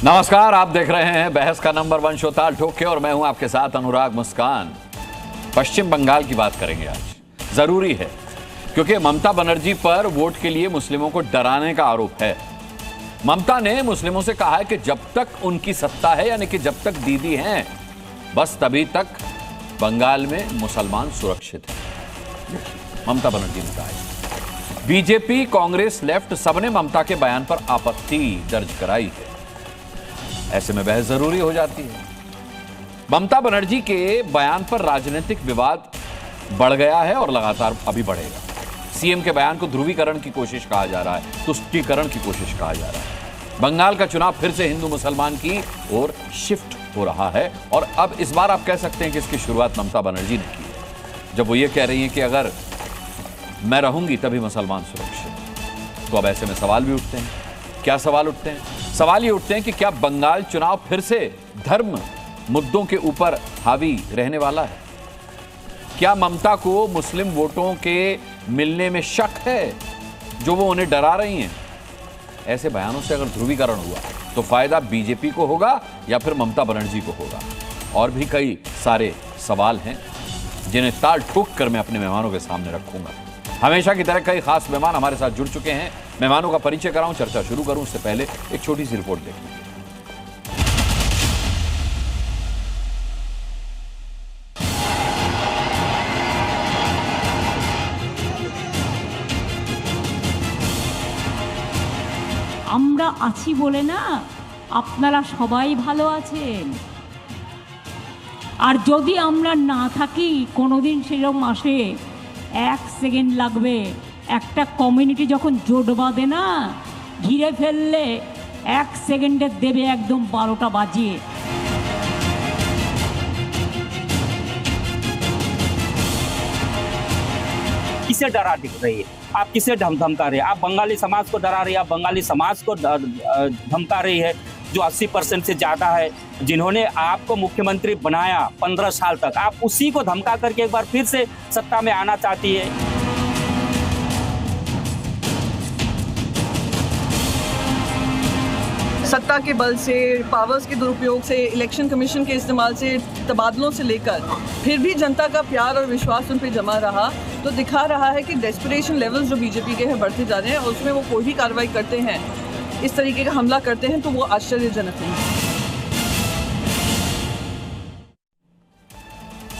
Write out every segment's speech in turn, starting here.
नमस्कार, आप देख रहे हैं बहस का नंबर 1 शो ताल ठोक के, और मैं हूं आपके साथ अनुराग मुस्कान। पश्चिम बंगाल की बात करेंगे आज। जरूरी है क्योंकि ममता बनर्जी पर वोट के लिए मुस्लिमों को डराने का आरोप है। ममता ने मुस्लिमों से कहा है कि जब तक उनकी सत्ता है, यानी कि जब तक दीदी हैं, बस तभी तक बंगाल में मुसलमान सुरक्षित हैं। ममता बनर्जी ने कहा है। बीजेपी, कांग्रेस, लेफ्ट सबने ममता के बयान पर आपत्ति दर्ज कराई है। ऐसे में बहस जरूरी हो जाती है। ममता बनर्जी के बयान पर राजनीतिक विवाद बढ़ गया है और लगातार अभी बढ़ेगा। सीएम के बयान को ध्रुवीकरण की कोशिश कहा जा रहा है, तुष्टीकरण की कोशिश कहा जा रहा है। बंगाल का चुनाव फिर से हिंदू मुसलमान की ओर शिफ्ट हो रहा है, और अब इस बार आप कह सकते हैं कि इसकी शुरुआत ममता बनर्जी ने की है, जब वो ये कह रही हैं कि अगर मैं रहूंगी तभी मुसलमान सुरक्षित। तो अब ऐसे में सवाल भी उठते हैं। क्या सवाल उठते हैं? सवाल ये उठते हैं कि क्या बंगाल चुनाव फिर से धर्म मुद्दों के ऊपर हावी रहने वाला है? क्या ममता को मुस्लिम वोटों के मिलने में शक है, जो वो उन्हें डरा रही हैं? ऐसे बयानों से अगर ध्रुवीकरण हुआ तो फायदा बीजेपी को होगा या फिर ममता बनर्जी को होगा? और भी कई सारे सवाल हैं जिन्हें ताल ठोक कर मैं अपने मेहमानों के सामने रखूंगा। हमेशा की तरह कई खास मेहमान हमारे साथ जुड़ चुके हैं। मेहमानों का परिचय कराऊं, चर्चा शुरू करूं उससे पहले एक छोटी सी रिपोर्ट देख लीजिए। আমরা আছি বলে না আপনারা সবাই ভালো আছেন, আর যদি আমরা না থাকি কোনোদিন সেরকম আসে 1 সেকেন্ড লাগবে। একটা কমিউনিটি যখন জোট বাঁধে না, ঘিরে ফেললে 1 সেকেন্ডে দেবে একদম 12টা বাজিয়ে। किसे डरा दिख रही है? आप किसे धमका रही है? आप बंगाली समाज को डरा रही है, आप बंगाली समाज को धमका रही है, जो 80% से ज्यादा है, जिन्होंने आपको मुख्यमंत्री बनाया 15 साल तक। आप उसी को धमका करके एक बार फिर से सत्ता में आना चाहती है। सत्ता के बल से, पावर्स के दुरुपयोग से, इलेक्शन कमीशन के इस्तेमाल से, तबादलों से लेकर फिर भी जनता का प्यार और विश्वास उन पर जमा रहा, तो दिखा रहा है कि डेस्परेशन लेवल्स जो बीजेपी के हैं बढ़ते जा रहे हैं, और उसमें वो कोई भी कार्रवाई करते हैं, इस तरीके का हमला करते हैं, तो वो आश्चर्यजनक नहीं है।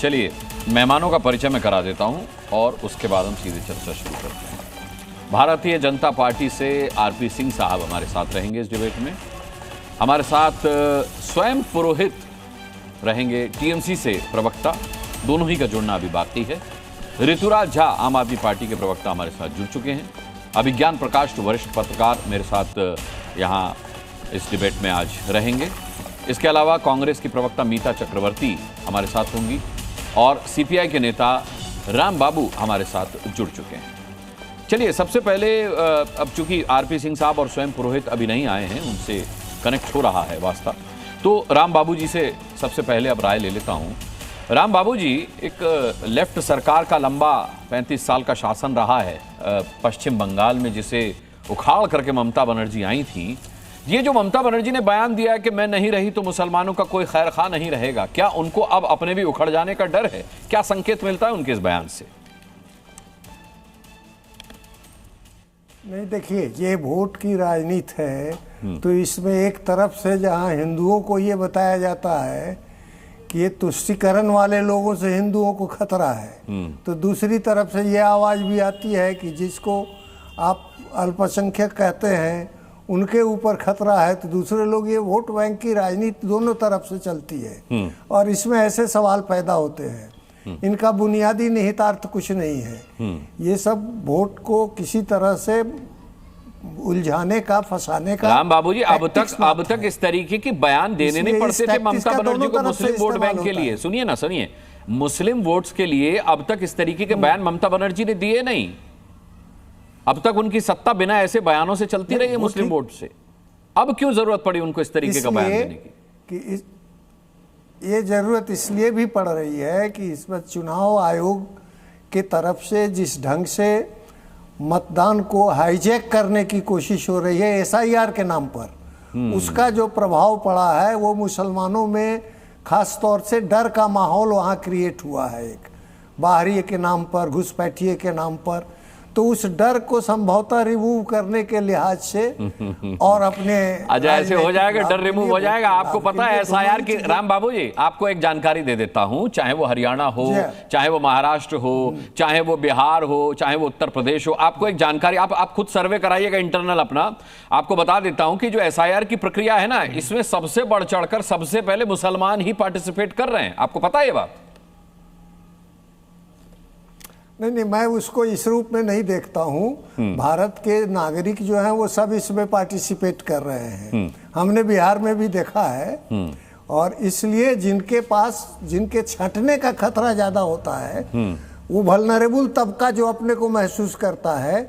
चलिए मेहमानों का परिचय मैं करा देता हूं और उसके बाद हम सीधे चर्चा शुरू करते हैं। भारतीय जनता पार्टी से आरपी सिंह साहब हमारे साथ रहेंगे इस डिबेट में। हमारे साथ स्वयं पुरोहित रहेंगे, टीएमसी से प्रवक्ता, दोनों ही का जुड़ना अभी बाकी है। ऋतुराज झा आम आदमी पार्टी के प्रवक्ता हमारे साथ जुड़ चुके हैं। अभिज्ञान प्रकाश वरिष्ठ पत्रकार मेरे साथ यहाँ इस डिबेट में आज रहेंगे। इसके अलावा कांग्रेस की प्रवक्ता मीता चक्रवर्ती हमारे साथ होंगी, और सीपीआई के नेता राम बाबू हमारे साथ जुड़ चुके हैं। चलिए सबसे पहले अब चूंकि आरपी सिंह साहब और स्वयं पुरोहित अभी नहीं आए हैं, उनसे कनेक्ट हो रहा है वास्ता, तो राम बाबू जी से सबसे पहले अब राय ले लेता हूं। राम बाबू जी, एक लेफ्ट सरकार का लंबा 35 साल का शासन रहा है पश्चिम बंगाल में, जिसे उखाड़ करके ममता बनर्जी आई थी। ये जो ममता बनर्जी ने बयान दिया है कि मैं नहीं रही तो मुसलमानों का कोई खैर खा नहीं रहेगा, क्या उनको अब अपने भी उखड़ जाने का डर है? क्या संकेत मिलता है उनके इस बयान से? नहीं, देखिए, ये वोट की राजनीति है, तो इसमें एक तरफ से जहां हिंदुओं को ये बताया जाता है कि ये तुष्टीकरण वाले लोगों से हिंदुओं को खतरा है, तो दूसरी तरफ से ये आवाज़ भी आती है कि जिसको आप अल्पसंख्यक कहते हैं उनके ऊपर खतरा है, तो दूसरे लोग, ये वोट बैंक की राजनीति दोनों तरफ से चलती है, और इसमें ऐसे सवाल पैदा होते हैं। इनका बुनियादी निहितार्थ कुछ नहीं है। ये सब वोट को किसी तरह से उलझाने का, फंसाने का। राम बाबू जी, अब तक इस तरीके के बयान देने नहीं पड़ते थे ममता बनर्जी को मुस्लिम वोट बैंक के लिए। सुनिए ना, सुनिए, मुस्लिम वोट्स के लिए अब तक इस तरीके के बयान ममता बनर्जी ने दिए नहीं। अब तक उनकी सत्ता बिना ऐसे बयानों से चलती रही है मुस्लिम वोट से। अब क्यों जरूरत पड़ी उनको इस तरीके का बयान देने की? ये जरूरत इसलिए भी पड़ रही है कि इसमें चुनाव आयोग के तरफ से जिस ढंग से मतदान को हाईजैक करने की कोशिश हो रही है एसआईआर के नाम पर, उसका जो प्रभाव पड़ा है वो मुसलमानों में खास तौर से डर का माहौल वहाँ क्रिएट हुआ है, एक बाहरी के नाम पर, घुसपैठिए के नाम पर। तो उस डर को संभवतः रिमूव करने के लिहाज से और अपने अच्छा ऐसे हो जाएगा, डर रिमूव हो जाएगा। आपको पता है एसआईआर की, राम बाबू जी आपको एक जानकारी दे देता हूं, चाहे वो हरियाणा हो, चाहे वो महाराष्ट्र हो, चाहे वो बिहार हो, चाहे वो उत्तर प्रदेश हो, आपको एक जानकारी, आप खुद सर्वे कराइएगा इंटरनल अपना, आपको बता देता हूं कि जो एसआईआर की प्रक्रिया है ना, इसमें सबसे बढ़ चढ़कर सबसे पहले मुसलमान ही पार्टिसिपेट कर रहे हैं। आपको पता है ये बात? नहीं, मैं उसको इस रूप में नहीं देखता हूँ। भारत के नागरिक जो हैं वो सब इसमें पार्टिसिपेट कर रहे हैं, हमने बिहार में भी देखा है। और इसलिए जिनके पास, जिनके छंटने का खतरा ज्यादा होता है, वो वल्नरेबल तबका जो अपने को महसूस करता है,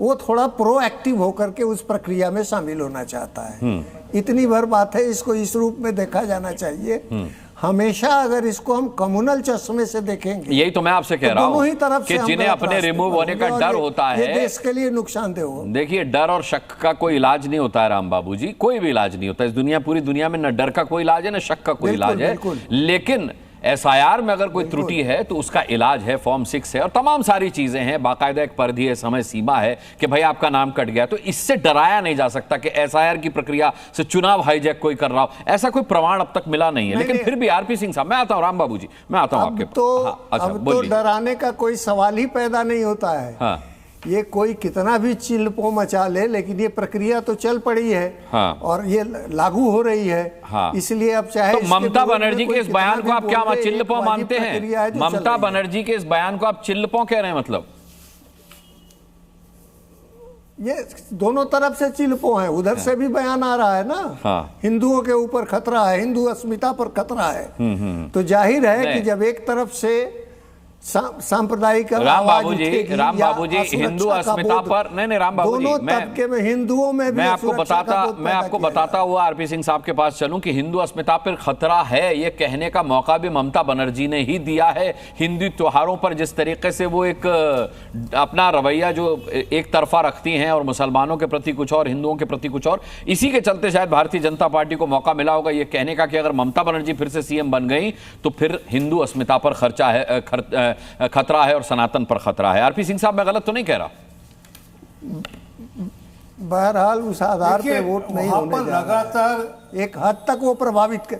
वो थोड़ा प्रोएक्टिव होकर के उस प्रक्रिया में शामिल होना चाहता है। इतनी भर बात है, इसको इस रूप में देखा जाना चाहिए। हमेशा अगर इसको हम कम्युनल चश्मे से देखेंगे, यही तो मैं आपसे कह रहा हूं कि जिन्हें अपने रिमूव होने का डर होता है, ये देश के लिए नुकसानदेह हो। देखिए, डर और शक का कोई इलाज नहीं होता है राम बाबू जी, कोई भी इलाज नहीं होता इस दुनिया, पूरी दुनिया में न डर का कोई इलाज है न शक का कोई इलाज है। लेकिन एसआईआर में अगर कोई त्रुटि है तो उसका इलाज है, फॉर्म 6 है और तमाम सारी चीजें हैं, बाकायदा एक परिधि है, समय सीमा है कि भाई आपका नाम कट गया। तो इससे डराया नहीं जा सकता कि एसआईआर की प्रक्रिया से चुनाव हाईजैक कोई कर रहा हो, ऐसा कोई प्रमाण अब तक मिला नहीं है। लेकिन फिर भी आरपी सिंह साहब, मैं आता हूं राम बाबू जी, मैं आता हूं आपके अब तो डराने का कोई सवाल ही पैदा नहीं होता है। हाँ। ये कोई कितना भी चिल्पो मचा ले, लेकिन ये प्रक्रिया तो चल पड़ी है। हाँ। और ये लागू हो रही है। हाँ। इसलिए अब चाहे तो ममता बनर्जी के इस बयान को आप क्या चिल्पो मानते हैं? ममता बनर्जी के इस बयान को आप चिल्पो कह रहे हैं? मतलब ये दोनों तरफ से चिल्पो है, उधर से भी बयान आ रहा है ना। हाँ। हिंदुओं के ऊपर खतरा है, हिंदू अस्मिता पर खतरा है। तो जाहिर है कि जब एक तरफ से सांप्रदायिक राम बाबू जी हिंदू अस्मिता पर नहीं राम बाबू जी, तबके में हिंदुओं में भी मैं आपको बताता हुआ आरपी सिंह साहब के पास चलूं कि हिंदू अस्मिता पर खतरा है, ये कहने का मौका भी ममता बनर्जी ने ही दिया है। हिंदू त्योहारों पर जिस तरीके से वो एक अपना रवैया जो एक तरफा रखती हैं और मुसलमानों के प्रति कुछ और, हिंदुओं के प्रति कुछ और, इसी के चलते शायद भारतीय जनता पार्टी को मौका मिला होगा ये कहने का कि अगर ममता बनर्जी फिर से सीएम बन गई तो फिर हिंदू अस्मिता पर खतरा है और सनातन पर खतरा है। आरपी सिंह साहब, मैं गलत तो नहीं कह रहा? बहरहाल उस आधार पे वोट नहीं होने जा रहा, लगातार एक हद तक वो प्रभावित कर।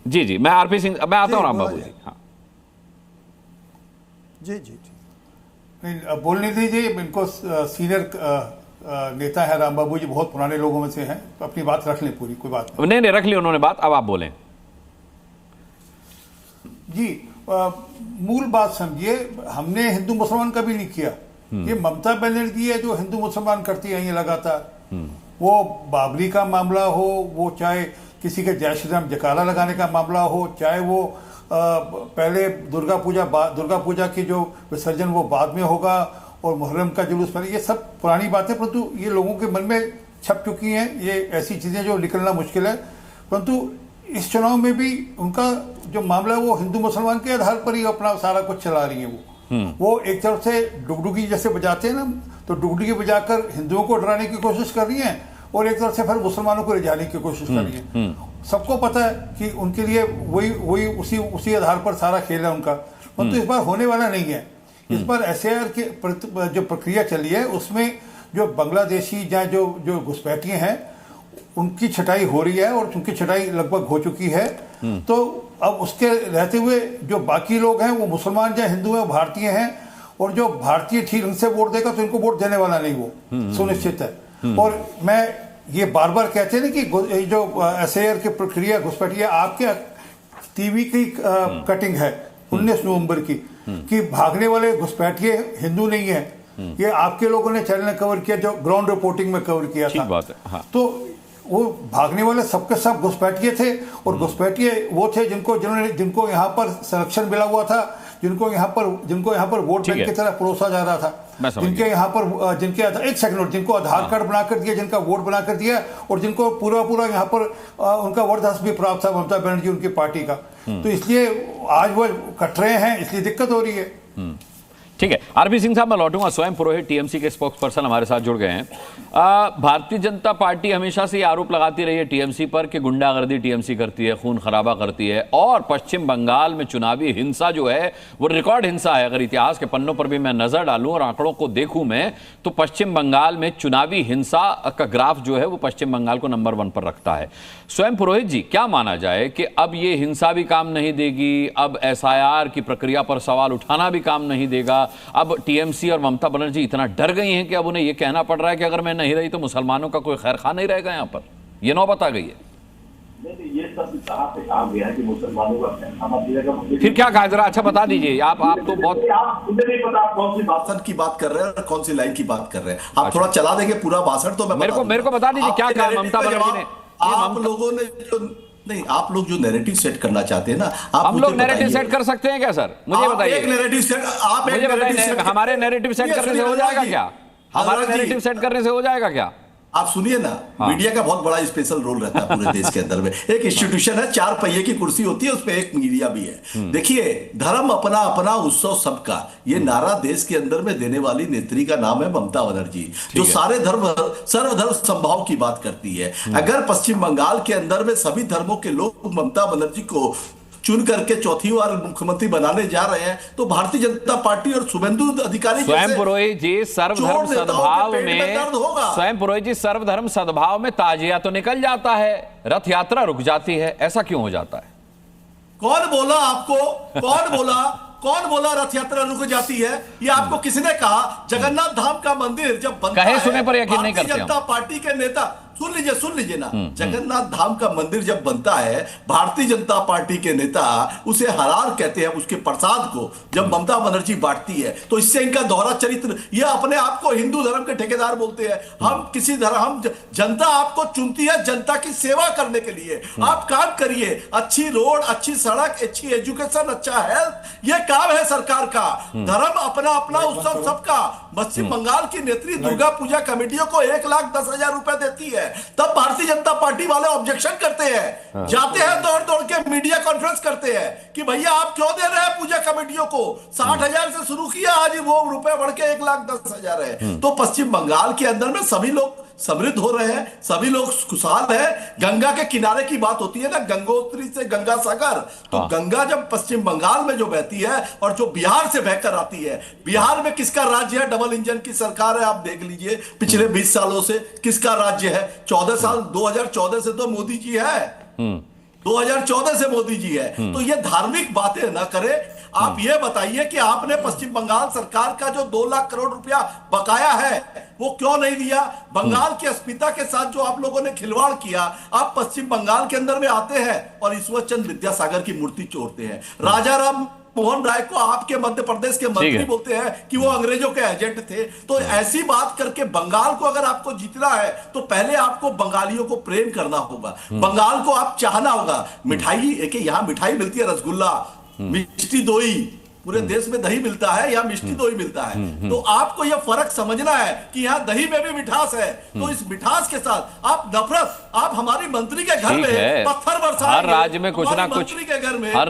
जी मैं आरपी सिंह, मैं आता हूं राम बाबू जी। हाँ जी नहीं बोलने दीजिए, इनको सीनियर नेता है राम बाबू जी, बहुत पुराने लोगों में से हैं, तो अपनी बात रख लें पूरी, कोई बात नहीं रख ली उन्होंने बात, अब आप बोलें। जी मूल बात समझिए, हमने हिंदू मुसलमान कभी नहीं किया, ये ममता बनर्जी है जो हिंदू मुसलमान करती है ये लगातार। वो बाबरी का मामला हो, वो चाहे किसी के जय श्री राम जयकारा लगाने का मामला हो, चाहे वो पहले दुर्गा पूजा की जो विसर्जन वो बाद में होगा और मुहर्रम का जुलूस पहले, ये सब पुरानी बातें, परंतु ये लोगों के मन में छप चुकी हैं, ये ऐसी चीजें जो निकलना मुश्किल है। परंतु इस चुनाव में भी उनका जो मामला है वो हिंदू मुसलमान के आधार पर ही अपना सारा कुछ चला रही है। वो एक तरफ से डुगडुगी जैसे बजाते हैं ना, तो डुगडुगी बजाकर हिंदुओं को डराने की कोशिश कर रही हैं और एक तरफ से फिर मुसलमानों को रिझाने की कोशिश कर रही हैं। सबको पता है कि उनके लिए वही उसी आधार पर सारा खेल है उनका। परंतु इस बार होने वाला नहीं है। इस बार एसआईआर की जो प्रक्रिया चली है उसमें जो बांग्लादेशी या जो घुसपैठिए हैं उनकी छटाई हो रही है और उनकी छटाई लगभग हो चुकी है। तो अब उसके रहते हुए जो बाकी लोग हैं वो मुसलमान या हिंदू हैं, भारतीय हैं, और जो भारतीय ठीक ढंग से वोट देगा तो इनको वोट देने वाला नहीं, वो सुनिश्चित है। और मैं ये बार बार कहते हैं ना कि जो एसआईआर की प्रक्रिया घुसपैठिया, आपके टीवी की कटिंग है 19 नवंबर की कि भागने वाले घुसपैठिए हिंदू नहीं है, ये आपके लोगों ने चैनल ने कवर किया, जो ग्राउंड रिपोर्टिंग में कवर किया था। बात है। हाँ। तो वो भागने वाले सबके सब घुसपैठिए थे और घुसपैठिए वो थे जिनको यहाँ पर संरक्षण मिला हुआ था, जिनको यहाँ पर वोट बैंक की तरह परोसा जा रहा था, जिनके एक सेकंड जिनको आधार कार्ड बनाकर दिया, जिनका वोट बनाकर दिया और जिनको पूरा यहाँ पर उनका वर्चस्व भी प्राप्त था ममता बनर्जी उनकी पार्टी का। तो इसलिए आज वो कट रहे हैं, इसलिए दिक्कत हो रही है। ठीक है, आरपी सिंह साहब मैं लौटूंगा। स्वयं पुरोहित टीएमसी के स्पोक्स पर्सन हमारे साथ जुड़ गए हैं। भारतीय जनता पार्टी हमेशा से ये आरोप लगाती रही है टीएमसी पर कि गुंडागर्दी टीएमसी करती है, खून खराबा करती है, और पश्चिम बंगाल में चुनावी हिंसा जो है वो रिकॉर्ड हिंसा है। अगर इतिहास के पन्नों पर भी मैं नजर डालूं और आंकड़ों को देखूं मैं, तो पश्चिम बंगाल में चुनावी हिंसा का ग्राफ जो है वो पश्चिम बंगाल को नंबर 1 पर रखता है। स्वयं पुरोहित जी, क्या माना जाए कि अब ये हिंसा भी काम नहीं देगी, अब एसआईआर की प्रक्रिया पर सवाल उठाना भी काम नहीं देगा, अब टीएमसी और ममता बनर्जी इतना डर गई हैं कि अब उन्हें यह कहना पड़ रहा है कि अगर मैं नहीं रही तो मुसलमानों का कोई खैर खा नहीं रहेगा यहां पर, यह नौबत आ गई है? नहीं, ये सब कहां पे कहा गया है कि मुसलमानों का खाना दिएगा? फिर क्या कहा, जरा अच्छा बता दीजिए। आप तो बहुत, मुझे नहीं पता आप कौन सी भाषण की बात कर रहे हैं और कौन सी लाइन की बात कर रहे हैं। आप थोड़ा चला देंगे पूरा भाषण तो मैं मेरे को बता दीजिए क्या कहा ममता बनर्जी ने। आप लोगों ने जो नहीं, आप लोग जो नैरेटिव सेट करना चाहते हैं ना, आप हम लोग नैरेटिव सेट कर सकते हैं क्या सर? मुझे बताइए। एक नैरेटिव सेट, आप मुझे बताइए, हमारे नैरेटिव सेट करने से हो जाएगा क्या? हमारे नैरेटिव सेट करने से हो जाएगा क्या? आप सुनिए ना, मीडिया का बहुत बड़ा स्पेशल रोल रहता है पूरे देश के अंदर में। एक इंस्टीट्यूशन है, 4 पहिए की कुर्सी होती है, उसपे एक मीडिया भी है। देखिए, धर्म अपना अपना उत्सव सबका, ये नारा देश के अंदर में देने वाली नेत्री का नाम है ममता बनर्जी, जो सारे धर्म सर्वधर्म संभाव की बात करती है। अगर पश्चिम बंगाल के अंदर में सभी धर्मों के लोग ममता बनर्जी को चुन करके चौथी बार मुख्यमंत्री बनाने जा रहे हैं, तो भारतीय जनता पार्टी और शुभेंदु अधिकारी स्वयं पुरोहित जी सर्वधर्म सद्भाव में, स्वयं पुरोहित जी सर्वधर्म सद्भाव में ताजिया तो निकल जाता है, रथ यात्रा रुक जाती है, ऐसा क्यों हो जाता है? कौन बोला आपको? कौन बोला रथ यात्रा रुक जाती है? ये आपको किसने कहा? जगन्नाथ धाम का मंदिर जब बनता है, सुने पर यकीन नहीं करते। भारतीय जनता पार्टी के नेता, सुन लीजिए ना, जगन्नाथ धाम का मंदिर जब बनता है, भारतीय जनता पार्टी के नेता उसे हरार कहते हैं, उसके प्रसाद को जब ममता बनर्जी बांटती है, तो इससे इनका दोहरा चरित्र, ये अपने आप को हिंदू धर्म के ठेकेदार बोलते हैं। हम किसी धर्म, हम जनता आपको चुनती है जनता की सेवा करने के लिए। आप काम करिए, अच्छी रोड, अच्छी सड़क, अच्छी एजुकेशन, अच्छा हेल्थ, ये काम है सरकार का। धर्म अपना अपना उत्सव सबका। पश्चिम बंगाल की नेत्री दुर्गा पूजा कमेटियों को 1,10,000 रुपए देती है, तब भारतीय जनता पार्टी वाले ऑब्जेक्शन करते हैं, जाते हैं दौड़ दौड़ के मीडिया कॉन्फ्रेंस करते हैं कि भैया आप क्यों दे रहे हैं पूजा कमेटियों को? 60,000 से शुरू किया, आज वो रुपए बढ़ के 1,10,000 है। तो पश्चिम बंगाल के अंदर में सभी लोग समृद्ध हो रहे हैं, सभी लोग खुशहाल हैं। गंगा के किनारे की बात होती है ना, गंगोत्री से गंगा सागर, तो गंगा जब पश्चिम बंगाल में जो बहती है और जो बिहार से बहकर आती है, बिहार में किसका राज्य है? डबल इंजन की सरकार है, आप देख लीजिए पिछले 20 सालों से किसका राज्य है? 14 साल, 2014 से तो मोदी जी है, 2014 से मोदी जी है। तो ये धार्मिक बातें ना करें। आप ये बताइए कि आपने पश्चिम बंगाल सरकार का जो 2 लाख करोड़ रुपया बकाया है वो क्यों नहीं दिया? बंगाल की अस्मिता के साथ जो आप लोगों ने खिलवाड़ किया, आप पश्चिम बंगाल के अंदर में आते हैं और ईश्वर चंद्र विद्यासागर की मूर्ति चोरते हैं। राजा राम मोहन राय को आपके मध्य प्रदेश के मंत्री बोलते हैं कि वो अंग्रेजों के एजेंट थे। तो ऐसी बात करके बंगाल को अगर आपको जीतना है तो पहले आपको बंगालियों को प्रेम करना होगा, बंगाल को आप चाहना होगा। मिठाई, एक यहाँ मिठाई मिलती है, रसगुल्ला, मिष्टी दोई, पूरे देश में दही मिलता है, यहाँ मिष्टी दोई मिलता है। तो आपको यह फर्क समझना है कि यहाँ दही में भी मिठास है। तो इस मिठास के साथ आप नफरत, आप हमारी मंत्री के घर में पत्थर बरसाएंगे, हर राज्य में कुछ ना कुछ, हर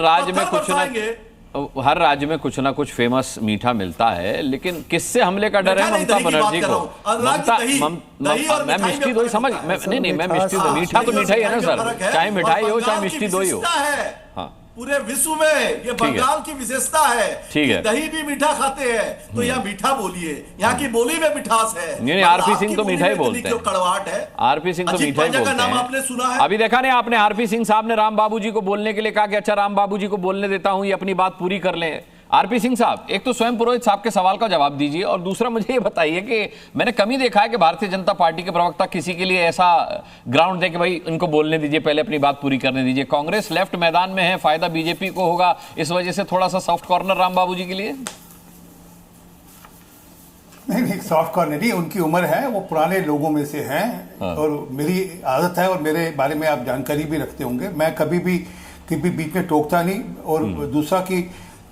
राज्य में कुछ ना कुछ फेमस मीठा मिलता है, लेकिन किससे हमले का डर है ममता बनर्जी को? मैं मिष्टी दोई समझ, नहीं, मैं मिष्टी दोई, मीठा तो मीठा ही है ना सर, चाहे मिठाई हो चाहे मिष्टी दोई हो। हाँ, पूरे विश्व में ये बंगाल की विशेषता है, ठीक है, दही भी मीठा खाते हैं, तो यहाँ मीठा बोलिए, यहाँ की बोली में मिठास है। नहीं, आरपी सिंह तो मीठा ही बोलते हैं, कड़वाहट है। आरपी सिंह तो मीठा ही बोलते हैं। आपने सुना है? अभी देखा नहीं आपने, आरपी सिंह साहब ने राम बाबू जी को बोलने के लिए कहा कि अच्छा राम बाबू जी को बोलने देता हूं, ये अपनी बात पूरी कर लें। आरपी सिंह साहब, एक तो स्वयं पुरोहित साहब के सवाल का जवाब दीजिए, और दूसरा मुझे ये बताइए कि मैंने कम ही देखा है कि भारतीय जनता पार्टी के प्रवक्ता किसी के लिए ऐसा ग्राउंड दे कि भाई इनको बोलने दीजिए, पहले अपनी बात पूरी करने दीजिए। कांग्रेस लेफ्ट मैदान में है, फायदा बीजेपी को होगा, इस वजह से थोड़ा सा सॉफ्ट कॉर्नर राम बाबू जी के लिए। नहीं, सॉफ्ट कॉर्नर नहीं, उनकी उम्र है, वो पुराने लोगों में से हैं। और मेरी आदत है और मेरे बारे में आप जानकारी भी रखते होंगे, मैं कभी भी बीच में टोकता नहीं। और दूसरा की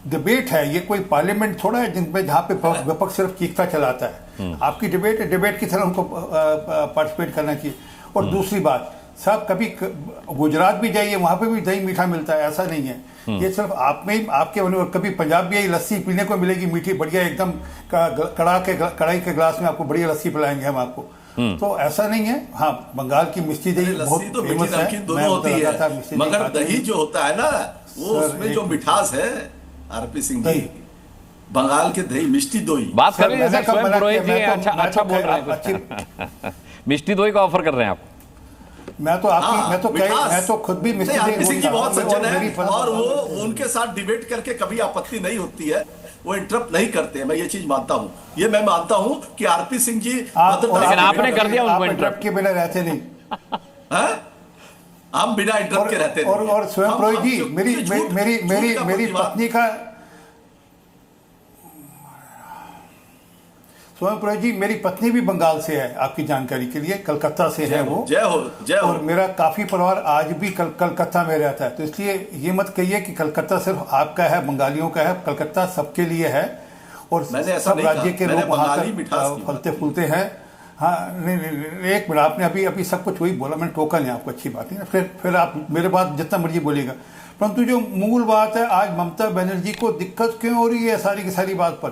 डिबेट है, ये कोई पार्लियामेंट थोड़ा है जिनमें जहाँ पे विपक्ष सिर्फ चीखता चलाता है। आपकी डिबेट की तरह उनको पार्टिसिपेट करना चाहिए। और दूसरी बात, साहब कभी गुजरात भी जाइए, वहां पे भी दही मीठा मिलता है, ऐसा नहीं है। ये सिर्फ आप में ही, आपके कभी पंजाब भी आई लस्सी पीने को मिलेगी मीठी बढ़िया एकदम, कढ़ाई के ग्लास में आपको बढ़िया लस्सी पिलाएंगे हम आपको। तो ऐसा नहीं है। हाँ, बंगाल की मिष्टी दही बहुत तो फेमस है, दोनों होती है, मगर दही जो होता है ना वो उसमें जो मिठास है आरपी सिंह जी, बंगाल के दही मिष्टी दही बात कर रहे हैं स्वयं पुरोहित जी, अच्छा बोल रहे हैं। मिष्टी दही का ऑफर कर रहे हैं आप। मैं तो खुद भी मिष्टी दही सिंह जी बहुत सज्जन है और वो उनके साथ डिबेट करके कभी आपत्ति नहीं होती है, वो इंटरप्ट नहीं करते हैं, मैं ये चीज मानता हूँ। ये मैं मानता हूँ कि आरपी सिंह जी, लेकिन आपने कर दिया उनको इंटरप्ट के बिना रहते नहीं। हम बिना इंटरप्ट के रहते नहीं। और स्वयं पुरोहित जी, मेरी पत्नी का, स्वयं पुरोहित जी मेरी पत्नी भी बंगाल से है, आपकी जानकारी के लिए, कलकत्ता से है वो। जय हो, जय हो। और मेरा काफी परिवार आज भी कलकत्ता में रहता है। तो इसलिए ये मत कहिए कि कलकत्ता सिर्फ आपका है, बंगालियों का है। कलकत्ता सबके लिए है और सब राज्य के लोग वहां पर फलते फूलते हैं। हाँ, नहीं, एक मिनट, आपने अभी सब कुछ वही बोला, मैंने टोका नहीं आपको, अच्छी बात है। फिर आप मेरे बात जितना मर्जी बोलिएगा, परंतु जो मूल बात है, आज ममता बनर्जी को दिक्कत क्यों हो रही है सारी की सारी बात पर,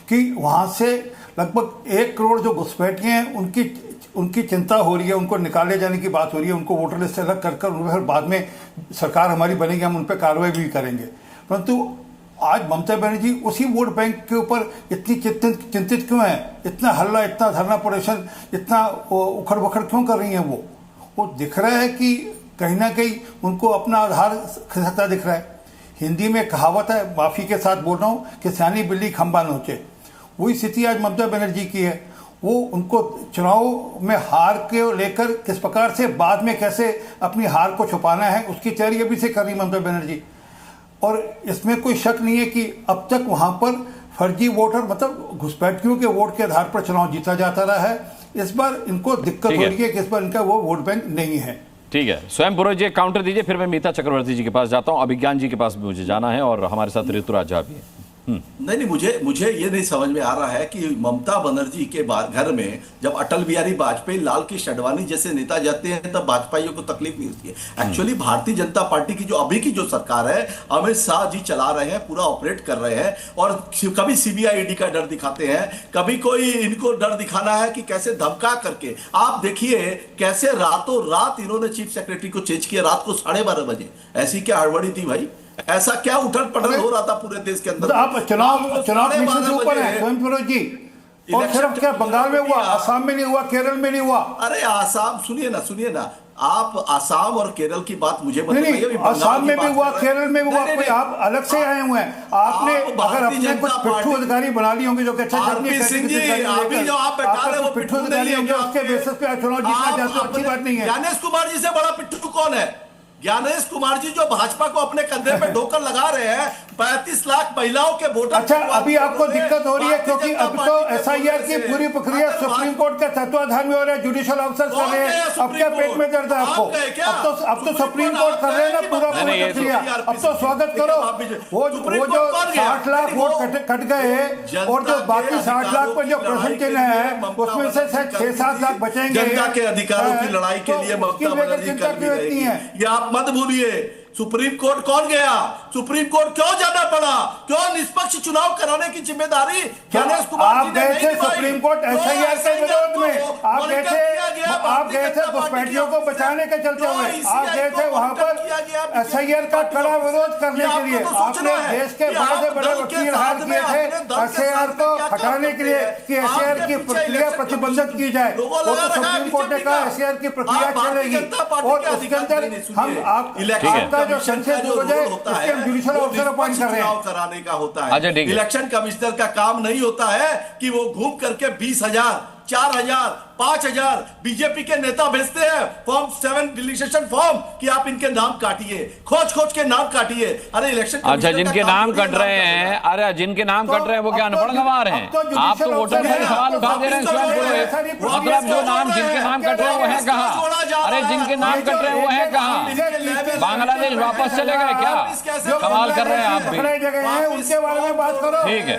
कि वहां से लगभग 1 करोड़ जो घुसपैठिए हैं उनकी चिंता हो रही है, उनको निकाले जाने की बात हो रही है, उनको वोटर लिस्ट से अलग कर फिर बाद में सरकार हमारी बनेगी, हम उन पर कार्रवाई भी करेंगे। परंतु आज ममता बनर्जी उसी वोट बैंक के ऊपर इतनी चिंतित क्यों है, इतना हल्ला, इतना धरना प्रदर्शन, इतना उखड़ बखड़ क्यों कर रही हैं? वो दिख रहा है कि कहीं ना कहीं उनको अपना आधार खिसकता दिख रहा है। हिंदी में कहावत है, माफी के साथ बोल रहा हूँ, कि सियानी बिल्ली खंबा नोचे। वही स्थिति आज ममता बनर्जी की है। वो उनको चुनाव में हार के लेकर किस प्रकार से बाद में कैसे अपनी हार को छुपाना है, उसकी तैयारी अभी से कर रही ममता बनर्जी। और इसमें कोई शक नहीं है कि अब तक वहां पर फर्जी वोटर, मतलब घुसपैठियों के वोट के आधार पर चुनाव जीता जाता रहा है। इस बार इनको दिक्कत हो रही है कि इस बार इनका वो वोट बैंक नहीं है। ठीक है, स्वयं पुरोहित जी काउंटर दीजिए, फिर मैं मीता चक्रवर्ती जी के पास जाता हूं। अभिज्ञान जी के पास भी मुझे जाना है और हमारे साथ ऋतुराज झा भी है। नहीं, मुझे ये नहीं समझ में आ रहा है कि ममता बनर्जी के घर में जब अटल बिहारी वाजपेयी, लाल कृष्ण आडवाणी जैसे नेता जाते हैं तब भाजपाइयों को तकलीफ नहीं होती है। एक्चुअली भारतीय जनता पार्टी की जो अभी की जो सरकार है, अमित शाह जी चला रहे हैं, पूरा ऑपरेट कर रहे हैं, और कभी सीबीआई ईडी का डर दिखाते हैं, कभी कोई इनको डर दिखाना है कि कैसे धमका करके। आप देखिए कैसे रातों रात इन्होंने चीफ सेक्रेटरी को चेंज किया, रात को 12:30 बजे। ऐसी क्या हड़बड़ी थी भाई? ऐसा क्या उठल पटल हो रहा था पूरे देश के अंदर? आप चुनाव मिशन से ऊपर है स्वयं पुरोहित जी। और सिर्फ क्या बंगाल में हुआ, आसाम में नहीं हुआ, केरल में नहीं हुआ? अरे आसाम, सुनिए ना, आप आसाम और केरल की बात मुझे मत बताइए। आसाम में भी हुआ, केरल में भी हुआ, कोई आप अलग से आए हुए हैं? आपने अगर अपने कुछ पिट्ठू अधिकारी बना लिए होंगे जो कि अच्छा जो आप बैठा रहे हो पिट्ठू अधिकारी होंगे, उसके बेसिस पे चुनाव जीतना चाहते हो, अच्छी बात नहीं है। ज्ञानेश कुमार जी से बड़ा पिट्ठू कौन है? ज्ञानेश कुमार जी जो भाजपा को अपने कंधे पे ढोकर लगा रहे हैं, 35 लाख महिलाओं के वोटर। अच्छा, अभी आपको दिक्कत हो रही है क्योंकि अब तो एसआईआर की पूरी प्रक्रिया सुप्रीम कोर्ट के तत्वाधान में हो रहा है, जुडिशियल ऑफिसर कर रहे हैं। अब क्या पेट में दर्द है आपको? अब तो सुप्रीम कोर्ट कर रहे हैं ना पूरा प्रक्रिया। अब तो स्वागत करो। वो जो 60 लाख वोट कट गए और जो बाकी 60 लाख पर जो प्रश्न चिन्ह है, उसमें से 6-7 लाख बचेंगे। जनता के अधिकारों की लड़ाई के लिए ममता बनर्जी कर भी रही है, ये आप मत भूलिए। सुप्रीम कोर्ट कौन गया? सुप्रीम कोर्ट क्यों जाना पड़ा? क्यों निष्पक्ष चुनाव कराने की जिम्मेदारी ज्ञानेश कुमार जी ने नहीं निभाई? सुप्रीम कोर्ट एसआईआर के विरोध में आप गए थे घुसपैठियों को बचाने के चलते हुए, आप गए थे वहां पर एसआईआर का कड़ा विरोध करने के लिए। आपने देश के बड़े से बड़े वकील हार किए थे एसआईआर को हटाने के लिए कि एसआईआर की प्रक्रिया प्रतिबंधित की जाए। वो तो सुप्रीम कोर्ट ने कहा एसआईआर की प्रक्रिया चलेगी और उसके अंदर हम आपका जो संसद हो जाए उसके हम जुडिशियल ऑफिसर अपॉइंट कर रहे हैं। कराने का होता है। इलेक्शन कमिश्नर का काम नहीं होता है कि वो घूम करके 20,000, 4,000, 5,000 बीजेपी के नेता भेजते हैं फॉर्म 7 डिलीशन फॉर्म कि आप इनके नाम काटिए, खोज के नाम काटिए। अरे इलेक्शन, अच्छा, जिनके नाम कट रहे हैं, अरे जिनके नाम कट रहे हैं वो क्या अनपढ़ गंवार हैं? आप तो वोटर का सवाल उठा दे रहे हैं स्वयं पुरोहित। मतलब जो नाम, जिनके नाम कट रहे हैं वो है कहाँ? अरे जिनके नाम कट रहे हैं वो है कहाँ? बांग्लादेश वापस चले गए क्या? कमाल कर रहे हैं आप भी। उनके बारे में बात करो। ठीक है,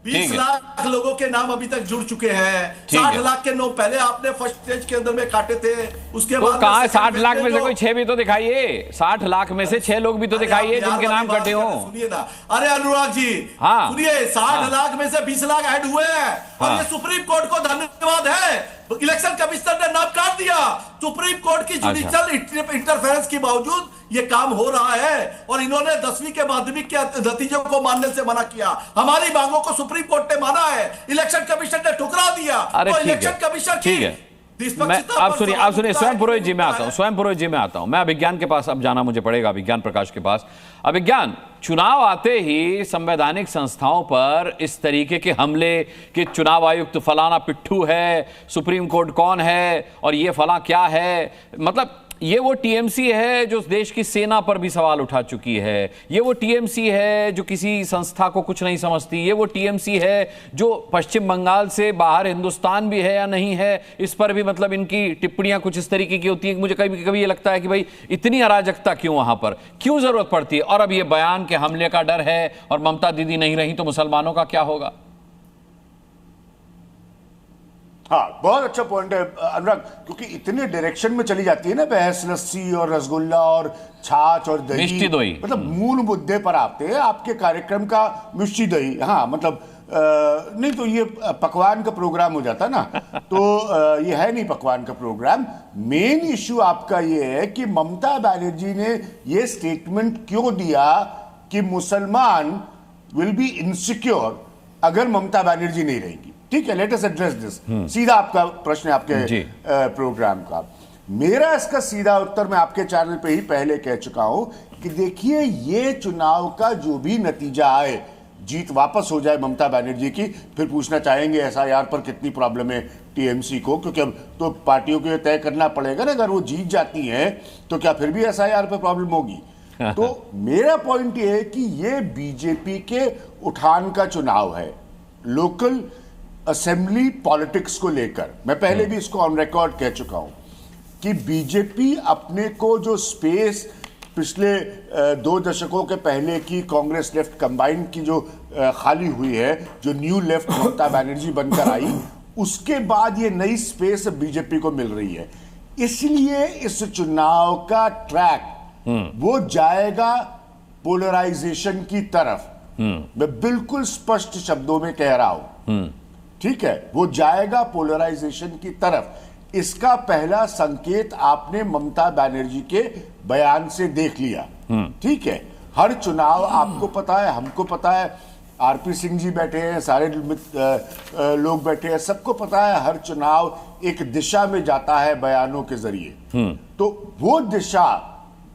20 लाख लोगों के नाम अभी तक जुड़ चुके हैं। 60 लाख के नो पहले आपने फर्स्ट स्टेज के अंदर में काटे थे, उसके बाद कहा 60 लाख में से कोई 6 भी तो दिखाइए। 60 लाख में से 6 लोग भी तो दिखाइए जिनके नाम कटे हो। सुनिए ना, अरे अनुराग जी, हाँ सुनिए, 60 लाख में से 20 लाख ऐड हुए हैं और ये सुप्रीम कोर्ट को धन्यवाद है। इलेक्शन कमिश्नर ने नाम काट दिया। सुप्रीम कोर्ट की जुडिशियल इंटरफेरेंस के बावजूद ये काम हो रहा है और इन्होंने 10वीं के माध्यमिक के नतीजों को मानने से मना किया। हमारी मांगों को सुप्रीम कोर्ट ने माना है, इलेक्शन कमीशन ने ठुकरा दिया। तो इलेक्शन कमीशन ठीक है। मैं आप सुनिए स्वयं पुरोहित जी में आता हूं। मैं अभिज्ञान के पास अब जाना मुझे पड़ेगा, अभिज्ञान प्रकाश के पास। अभिज्ञान, चुनाव आते ही संवैधानिक संस्थाओं पर इस तरीके के हमले कि चुनाव आयुक्त फलाना पिट्ठू है, सुप्रीम कोर्ट कौन है और ये फला क्या है, मतलब ये वो टीएमसी है जो देश की सेना पर भी सवाल उठा चुकी है। ये वो टीएमसी है जो किसी संस्था को कुछ नहीं समझती। ये वो टीएमसी है जो पश्चिम बंगाल से बाहर हिंदुस्तान भी है या नहीं है इस पर भी मतलब इनकी टिप्पणियां कुछ इस तरीके की होती है। मुझे कभी कभी ये लगता है कि भाई इतनी अराजकता क्यों, वहां पर क्यों जरूरत पड़ती है। और अब ये बयान के हमले का डर है और ममता दीदी नहीं रही तो मुसलमानों का क्या होगा। हाँ, बहुत अच्छा पॉइंट है अनुराग, क्योंकि इतने डायरेक्शन में चली जाती है ना बहस, लस्सी और रसगुल्ला और छाछ और दही, मतलब मूल मुद्दे पर आते हैं। आपके कार्यक्रम का मिष्टी दही, हाँ मतलब नहीं तो ये पकवान का प्रोग्राम हो जाता ना, तो ये है नहीं पकवान का प्रोग्राम। मेन इश्यू आपका ये है कि ममता बनर्जी ने ये स्टेटमेंट क्यों दिया कि मुसलमान विल बी इनसिक्योर अगर ममता बनर्जी नहीं रहेगी। ठीक है, लेट अस एड्रेस दिस। सीधा आपका प्रश्न है आपके प्रोग्राम का। मेरा इसका सीधा उत्तर मैं आपके चैनल पे ही पहले कह चुका हूं कि देखिए, ये चुनाव का जो भी नतीजा आए, जीत वापस हो जाए ममता बनर्जी की, फिर पूछना चाहेंगे एसआईआर पर कितनी प्रॉब्लम है टीएमसी को, क्योंकि अब तो पार्टियों को यह तय करना पड़ेगा ना, अगर वो जीत जाती हैं तो क्या फिर भी एसआईआर पर प्रॉब्लम होगी। तो मेरा पॉइंट ये है कि ये बीजेपी के उठान का चुनाव है, लोकल असेंबली पॉलिटिक्स को लेकर। मैं पहले भी इसको ऑन रिकॉर्ड कह चुका हूं कि बीजेपी अपने को जो स्पेस पिछले 2 दशकों के पहले की कांग्रेस लेफ्ट कंबाइन की जो खाली हुई है, जो न्यू लेफ्ट ममता बनर्जी बनकर आई, उसके बाद ये नई स्पेस बीजेपी को मिल रही है। इसलिए इस चुनाव का ट्रैक वो जाएगा पोलराइजेशन की तरफ। मैं बिल्कुल स्पष्ट शब्दों में कह रहा हूं, ठीक है, वो जाएगा पोलराइजेशन की तरफ। इसका पहला संकेत आपने ममता बनर्जी के बयान से देख लिया। ठीक है, हर चुनाव आपको पता है, हमको पता है, आरपी सिंह जी बैठे हैं, सारे लोग बैठे हैं, सबको पता है हर चुनाव एक दिशा में जाता है बयानों के जरिए। तो वो दिशा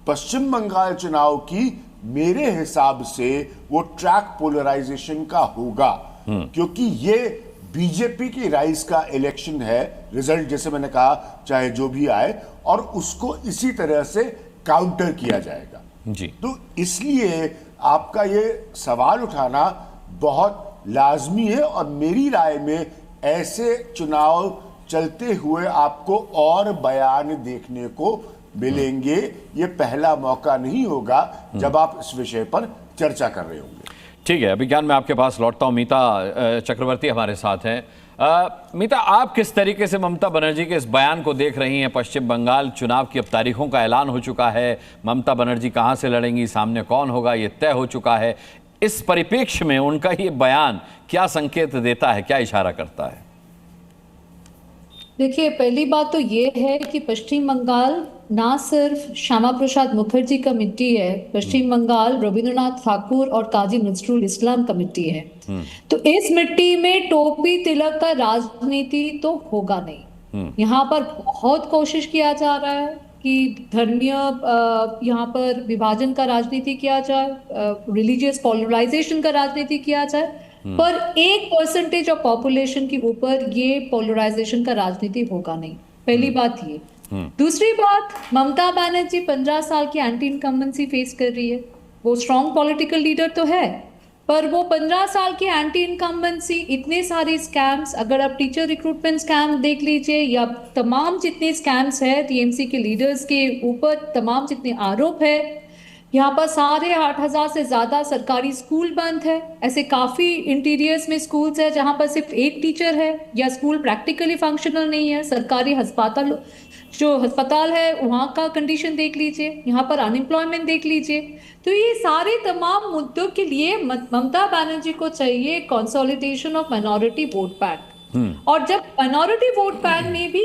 पश्चिम बंगाल चुनाव की मेरे हिसाब से वो ट्रैक पोलराइजेशन का होगा, क्योंकि ये बीजेपी की राइज का इलेक्शन है। रिजल्ट जैसे मैंने कहा चाहे जो भी आए, और उसको इसी तरह से काउंटर किया जाएगा जी। तो इसलिए आपका ये सवाल उठाना बहुत लाजमी है, और मेरी राय में ऐसे चुनाव चलते हुए आपको और बयान देखने को मिलेंगे। ये पहला मौका नहीं होगा जब आप इस विषय पर चर्चा कर रहे होंगे। ठीक है, अभिज्ञान में आपके पास लौटता हूं। मीता चक्रवर्ती हमारे साथ हैं। मीता, आप किस तरीके से ममता बनर्जी के इस बयान को देख रही हैं? पश्चिम बंगाल चुनाव की अब तारीखों का ऐलान हो चुका है, ममता बनर्जी कहां से लड़ेंगी, सामने कौन होगा, ये तय हो चुका है। इस परिप्रेक्ष्य में उनका ये बयान क्या संकेत देता है, क्या इशारा करता है? देखिए, पहली बात तो ये है कि पश्चिम बंगाल ना सिर्फ श्यामा प्रसाद मुखर्जी का मिट्टी है, पश्चिम बंगाल रविंद्रनाथ ठाकुर और काजी नजरुल इस्लाम का मिट्टी है। तो इस मिट्टी में टोपी तिलक का राजनीति तो होगा नहीं। यहाँ पर बहुत कोशिश किया जा रहा है कि धर्मीय यहाँ पर विभाजन का राजनीति किया जाए, रिलीजियस पोलराइजेशन का राजनीति किया जाए, पर 1% ऑफ पॉपुलेशन के ऊपर ये पोलराइजेशन का राजनीति होगा नहीं। पहली बात ये। दूसरी बात, ममता बनर्जी 15 साल की एंटी इनकम्बेंसी फेस कर रही है। वो स्ट्रॉन्ग पॉलिटिकल लीडर तो है, पर वो 15 साल की एंटी इनकम्बेंसी, इतने सारे स्कैम्स, अगर आप टीचर रिक्रूटमेंट स्कैम देख लीजिए या तमाम जितने स्कैम्स है टीएमसी के लीडर्स के ऊपर, तमाम जितने आरोप है, यहाँ पर साढ़े 8,000 से ज्यादा सरकारी स्कूल बंद है। ऐसे काफी इंटीरियर्स में स्कूल्स है जहां पर सिर्फ एक टीचर है या स्कूल प्रैक्टिकली फंक्शनल नहीं है। सरकारी अस्पताल है वहां का कंडीशन देख लीजिए, यहाँ पर अनएम्प्लॉयमेंट देख लीजिए। तो ये सारे तमाम मुद्दों के लिए ममता बनर्जी को चाहिए consolidation of minority vote bank. और जब माइनॉरिटी वोट बैंक में भी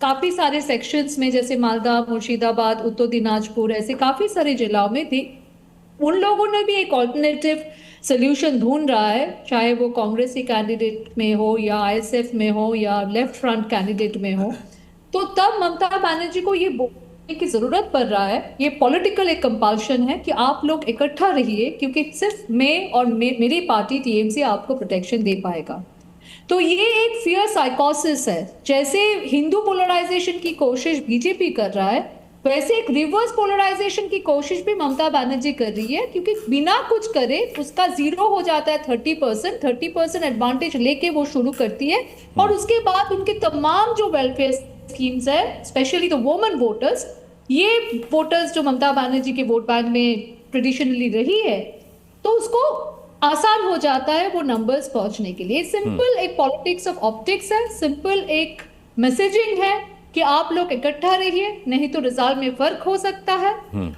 काफी सारे सेक्शंस में, जैसे मालदा, मुर्शिदाबाद, उत्तर दिनाजपुर, ऐसे काफी सारे जिलों में उन लोगों ने भी एक ऑल्टरनेटिव सोल्यूशन ढूंढ रहा है, चाहे वो कांग्रेसी कैंडिडेट में हो या आईएसएफ में हो या लेफ्ट फ्रंट कैंडिडेट में हो। तो तब ममता बनर्जी को ये बोलने की जरूरत पड़ रहा है, ये पॉलिटिकल एक कंपल्शन है कि आप लोग इकट्ठा रहिए, क्योंकि सिर्फ मैं और मेरी पार्टी टीएमसी आपको प्रोटेक्शन दे पाएगा। तो ये एक फियर साइकोसिस है। जैसे हिंदू पोलराइजेशन की कोशिश बीजेपी कर रहा है, वैसे एक रिवर्स पोलराइजेशन की कोशिश भी ममता बनर्जी कर रही है, क्योंकि बिना कुछ करे उसका जीरो हो जाता है 30% एडवांटेज लेके वो शुरू करती है। और उसके बाद उनके तमाम जो वेलफेयर स्कीम्स है, स्पेशली द वुमेन वोटर्स, ये वोटर्स जो ममता बनर्जी के वोट बैंक में ट्रेडिशनली रही है, तो उसको आसान हो जाता है वो नंबर्स पहुंचने के लिए। सिंपल एक पॉलिटिक्स ऑफ ऑप्टिक्स है, सिंपल एक मैसेजिंग है कि आप लोग इकट्ठा रहिए, नहीं तो रिजल्ट में फर्क हो सकता है।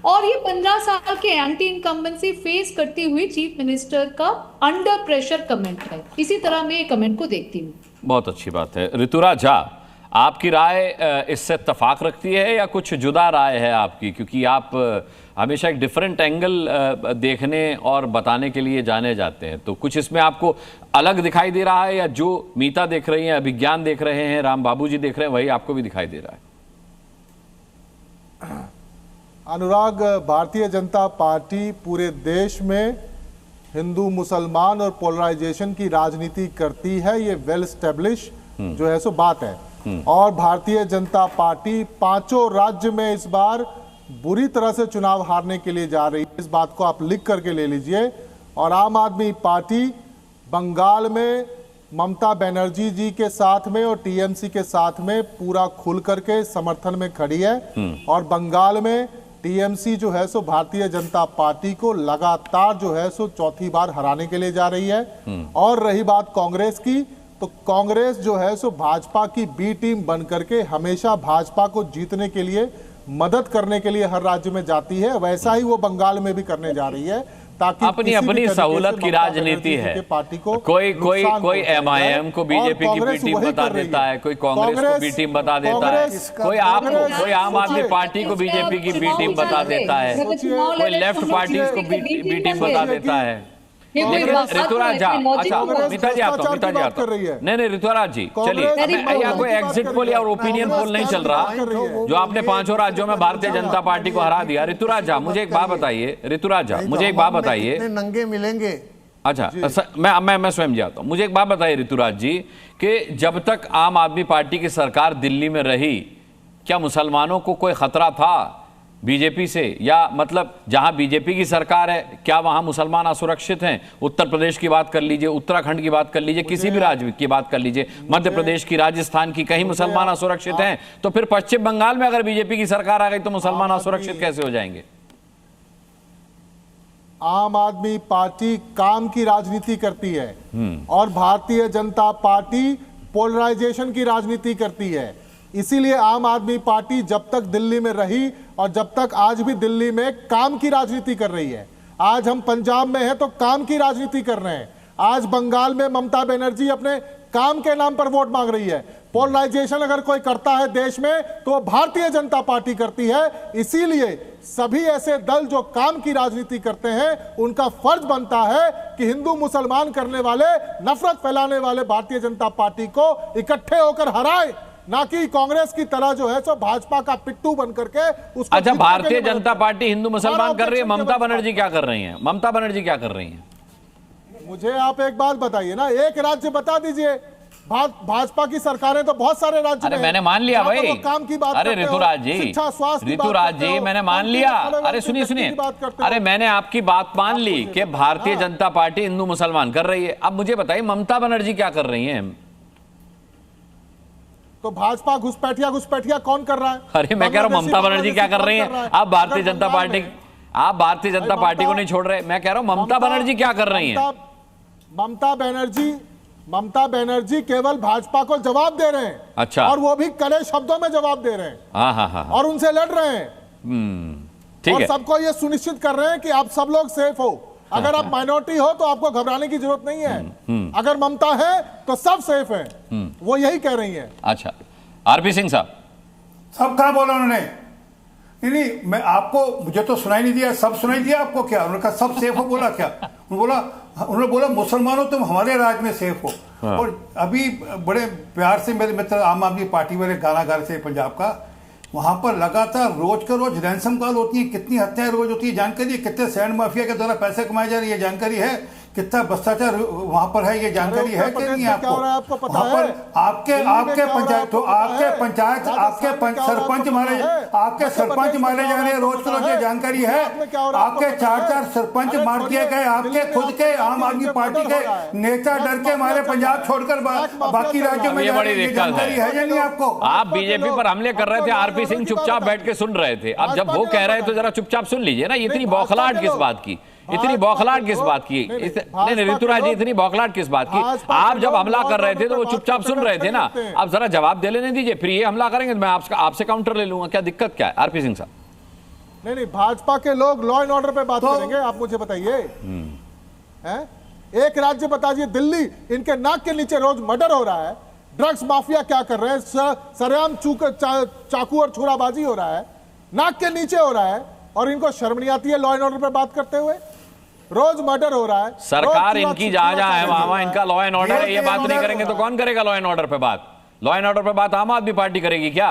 और ये 15 साल के एंटी इनकम्बेंसी फेस करती हुई चीफ मिनिस्टर का अंडर प्रेशर कमेंट है। इसी तरह मैं ये कमेंट को देखती हूँ। बहुत अच्छी बात है। ऋतुराज झा, आपकी राय इससे इत्तेफाक रखती है या कुछ जुदा राय है आपकी? क्योंकि आप हमेशा एक डिफरेंट एंगल देखने और बताने के लिए जाने जाते हैं, तो कुछ इसमें आपको अलग दिखाई दे रहा है या जो मीता देख रही हैं, अभिज्ञान देख रहे हैं, राम बाबू जी देख रहे हैं, वही आपको भी दिखाई दे रहा है? अनुराग, भारतीय जनता पार्टी पूरे देश में हिंदू मुसलमान और पोलराइजेशन की राजनीति करती है, ये वेल स्टैब्लिश जो है सो बात है। और भारतीय जनता पार्टी 5 राज्य में इस बार बुरी तरह से चुनाव हारने के लिए जा रही है, इस बात को आप लिख करके ले लीजिए। और आम आदमी पार्टी बंगाल में ममता बनर्जी जी के साथ में और टीएमसी के साथ में पूरा खुल करके समर्थन में खड़ी है। और बंगाल में टीएमसी जो है सो भारतीय जनता पार्टी को लगातार जो है सो चौथी बार हराने के लिए जा रही है। और रही बात कांग्रेस की, तो कांग्रेस जो है सो भाजपा की बी टीम बन करके हमेशा भाजपा को जीतने के लिए, मदद करने के लिए हर राज्य में जाती है। वैसा ही वो बंगाल में भी करने जा रही है, ताकि अपनी सहूलत की राजनीति है। पार्टी को कोई एमआईएम को बीजेपी की बी टीम बता देता है, कोई कांग्रेस को बी टीम बता देता है, कोई आम आदमी पार्टी को बीजेपी की बी टीम बता देता है, कोई लेफ्ट पार्टी को बी टीम बता देता है। लेकिन ऋतुराज झा, अच्छा मीता जी आता हूँ, नहीं ऋतुराज जी चलिए, यहाँ कोई एग्जिट पोल या ओपिनियन पोल नहीं चल रहा जो आपने 5 राज्यों में भारतीय जनता पार्टी को हरा दिया। ऋतुराज झा मुझे एक बात बताइए, नंगे मिलेंगे। अच्छा मैं स्वयं जाता हूँ, मुझे एक बात बताइए ऋतुराज जी, कि जब तक आम आदमी पार्टी की सरकार दिल्ली में रही, क्या मुसलमानों को कोई खतरा था बीजेपी से? या मतलब जहां बीजेपी की सरकार है, क्या वहां मुसलमान असुरक्षित हैं? उत्तर प्रदेश की बात कर लीजिए, उत्तराखंड की बात कर लीजिए, किसी भी राज्य की बात कर लीजिए, मध्य प्रदेश की, राजस्थान की, कहीं मुसलमान असुरक्षित हैं? तो फिर पश्चिम बंगाल में अगर बीजेपी की सरकार आ गई तो मुसलमान असुरक्षित कैसे हो जाएंगे? आम आदमी पार्टी काम की राजनीति करती है और भारतीय जनता पार्टी पोलराइजेशन की राजनीति करती है। इसीलिए आम आदमी पार्टी जब तक दिल्ली में रही और जब तक आज भी दिल्ली में काम की राजनीति कर रही है। आज हम पंजाब में हैं तो काम की राजनीति कर रहे हैं। आज बंगाल में ममता बनर्जी अपने काम के नाम पर वोट मांग रही है। पोलराइजेशन अगर कोई करता है देश में तो भारतीय जनता पार्टी करती है। इसीलिए सभी ऐसे दल जो काम की राजनीति करते हैं, उनका फर्ज बनता है कि हिंदू मुसलमान करने वाले, नफरत फैलाने वाले भारतीय जनता पार्टी को इकट्ठे होकर हराए, ना कि कांग्रेस की तरह जो है सो भाजपा का पिट्टू बन करके उसको। अच्छा, भारतीय जनता पार्टी हिंदू मुसलमान कर रही है, ममता बनर्जी क्या कर रही हैं? ममता बनर्जी क्या कर रही हैं? मुझे आप एक बात बताइए ना, एक राज्य बता दीजिए। भाजपा की सरकारें तो बहुत सारे राज्य में। अरे मैंने मान लिया भाई, काम की बात। अरे ऋतुराज जी मैंने मान लिया। अरे सुनिए, अरे मैंने आपकी बात मान ली कि भारतीय जनता पार्टी हिंदू मुसलमान कर रही है। अब मुझे बताइए ममता बनर्जी क्या कर रही है? तो भाजपा घुसपैठिया कौन कर रहा है? अरे मैं कह रहा हूं ममता बनर्जी क्या कर रही है? अब भारतीय जनता पार्टी, आप भारतीय जनता पार्टी को नहीं छोड़ रहे, मैं कह रहा हूं ममता बनर्जी क्या कर रही हैं? ममता बनर्जी केवल भाजपा को जवाब दे रहे हैं। अच्छा। और वो भी कड़े शब्दों में जवाब दे रहे हैं। हाँ। और उनसे लड़ रहे हैं। ठीक और है। सबको ये सुनिश्चित कर रहे हैं कि आप सब लोग सेफ हो। अगर आप माइनॉरिटी हो तो आपको घबराने की जरूरत नहीं है। अगर ममता है तो सब सेफ हैं। वो यही कह रही हैं। अच्छा, आरपी सिंह साहब। सब कहा बोला उन्होंने? नहीं, मैं आपको, मुझे तो सुनाई नहीं दिया। सब सुनाई दिया आपको क्या? उन्होंने कहा सब सेफ हो, बोला क्या? उन्होंने बोला मुसलमानों तुम हमारे राज में सेफ हो। हाँ। और अभी बड़े प्यार से मेरे मित्र आम आदमी पार्टी वाले गाना गा रहे थे पंजाब का, वहां पर लगातार रोज का रोज रैंसम कॉल होती है। कितनी हत्याएं रोज होती है जानकारी है? कितने सैंड माफिया के द्वारा पैसे कमाए जा रही है जानकारी है? कितना भ्रष्टाचार वहां पर है ये जानकारी है कि नहीं आपको पता है? आपके पंचायत तो आपके सरपंच मारे, आपके सरपंच मारे जा रहे हैं रोज के रोज, ये जानकारी है? आपके 4 सरपंच मार दिए गए, आपके खुद के आम आदमी पार्टी के नेता डर के मारे पंजाब छोड़कर बाकी राज्यों में, ये जानकारी है या नहीं आपको? आप बीजेपी पर हमले कर रहे थे, आरपी सिंह चुपचाप बैठ के सुन रहे थे। अब जब वो कह रहे हैं तो जरा चुपचाप सुन लीजिए ना। इतनी बौखलाहट किस बात की? इतनी बौखलाहट किस बात की? नहीं ऋतुराज जी, इतनी बौखलाहट किस बात की? आप जब हमला कर रहे थे तो वो चुपचाप सुन रहे थे ना। आप जरा जवाब दे लेने दीजिए, फिर ये हमला करेंगे तो मैं आपसे काउंटर ले लूंगा। क्या दिक्कत क्या है आरपी सिंह साहब? नहीं, भाजपा के लोग लॉ एंड ऑर्डर पे बात करेंगे। आप मुझे बताइए, एक राज्य बताइए दिल्ली, इनके नाक के नीचे रोज मर्डर हो रहा है। ड्रग्स माफिया क्या कर रहे हैं? सरेआम चाकू और छुराबाजी हो रहा है, नाक के नीचे हो रहा है, और इनको शर्म नहीं आती है लॉ एंड ऑर्डर पे बात करते हुए? रोज मर्डर हो रहा है। सरकार इनकी जहां है वहां इनका लॉ एंड ऑर्डर है। ये बात नहीं करेंगे तो कौन करेगा लॉ एंड ऑर्डर पे बात? लॉ एंड ऑर्डर पे बात आम आदमी पार्टी करेगी क्या?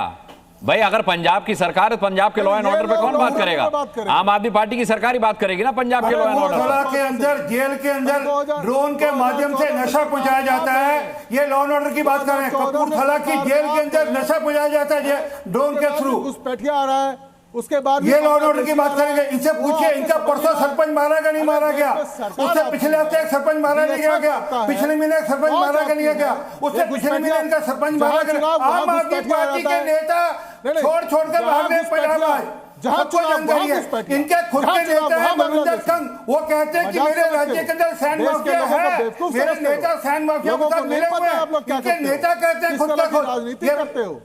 भाई अगर पंजाब की सरकार है, पंजाब के लॉ एंड ऑर्डर पे कौन बात करेगा? आम आदमी पार्टी की सरकार ही बात करेगी ना पंजाब के लॉ एंड ऑर्डर के अंदर, जेल के अंदर ड्रोन के माध्यम से नशा पहुंचाया जाता है। ये लॉ एंड ऑर्डर की बात कर रहे हैं। कपूरथला की जेल के अंदर नशा पहुंचाया जाता है ड्रोन के थ्रू। घुसपैठिया आ रहा है, उसके बाद ये लॉ एंड ऑर्डर की बात करेंगे। इनसे पूछिए, इनका परसों सरपंच मारा गया नहीं मारा गया? उससे पिछले हफ्ते एक सरपंच मारा नहीं गया? पिछले महीने एक सरपंच मारा गया नहीं गया? उससे पिछले महीने इनका सरपंच मारा गया। आम आदमी पार्टी के नेता छोड़कर भाग गए पंजाब आज। जहां जानकारी है, इनके खुद के नेता है मनविंदर कंग, वो कहते हैं कि मेरे राज्य के अंदर सैंड माफिया है, मेरे नेता सैंड माफिया के साथ मिले हुए हैं। इनके नेता कहते हैं खुद का खुद। राजनीति करते हो?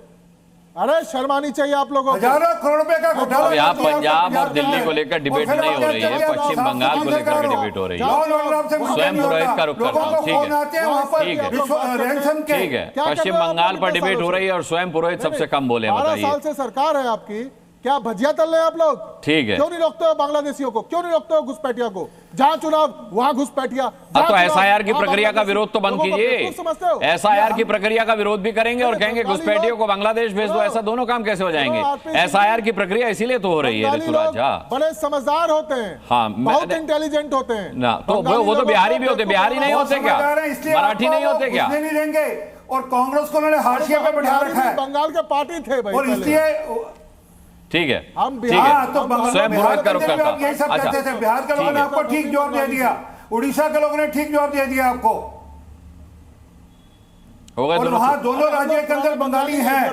अरे शर्मानी चाहिए आप लोगों को। हजारों करोड़ रुपए का घोटाला। अब यहाँ पंजाब और दिल्ली को लेकर डिबेट नहीं हो रही है, पश्चिम बंगाल को लेकर के डिबेट हो रही है। स्वयं पुरोहित का रुख करता हूँ। ठीक है, पश्चिम बंगाल पर डिबेट हो रही है और स्वयं पुरोहित सबसे कम बोले। 12 साल से सरकार है आपकी, क्या भजिया तल रहे हैं आप लोग? ठीक है, क्यों नहीं रोकते हो बांग्लादेशियों को? क्यों नहीं रोकते हो घुसपैठिया को? जहां चुनाव वहां घुसपैठिया। तो एसआईआर की प्रक्रिया का विरोध तो बंद कीजिए। एसआईआर की प्रक्रिया का विरोध भी करेंगे और कहेंगे घुसपैठियों को बांग्लादेश भेज दो। ऐसा दोनों काम कैसे हो जाएंगे? एसआईआर की प्रक्रिया इसीलिए तो हो रही है ऋतुराज। बड़े समझदार होते हैं, हाँ, बहुत इंटेलिजेंट होते हैं ना। तो वो तो बिहारी भी होते, बिहारी नहीं होते क्या? मराठी नहीं होते क्या? नहीं देंगे। और कांग्रेस को उन्होंने हाशिए पे बैठा रखा है। बंगाल के पार्टी थे भाई, और इसलिए ठीक है, हम बिहार तो स्वयं पुरोहित का रुख करता हूं। यही सब कहते थे। बिहार के लोगों ने आपको ठीक जवाब दे दिया, उड़ीसा के लोगों ने ठीक जवाब दे दिया आपको। और वहां दोनों राज्यों के अंदर बंगाली हैं,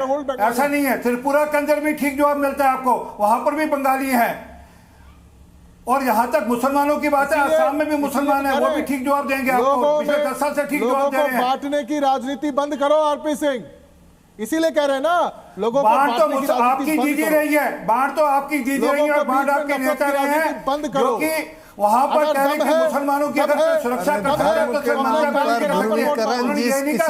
ऐसा नहीं है। त्रिपुरा के अंदर भी ठीक जवाब मिलता है आपको, वहां पर भी बंगाली हैं। और यहां तक मुसलमानों की बात है, आसाम में भी मुसलमान है, वो भी ठीक जवाब देंगे आपको। पिछले 10 साल से ठीक जवाब दे रहे हैं। बांटने की राजनीति बंद करो आरपी सिंह, इसीलिए कह रहे हैं ना लोगों को। बाढ़ तो आपकी जीती रही है, बाढ़ तो आपकी जीती रही है और बाढ़ आपके नेता रहे हैं। बंद करो कि वहां पर कह रहे हैं कि मुसलमानों की अगर सुरक्षा करता है तो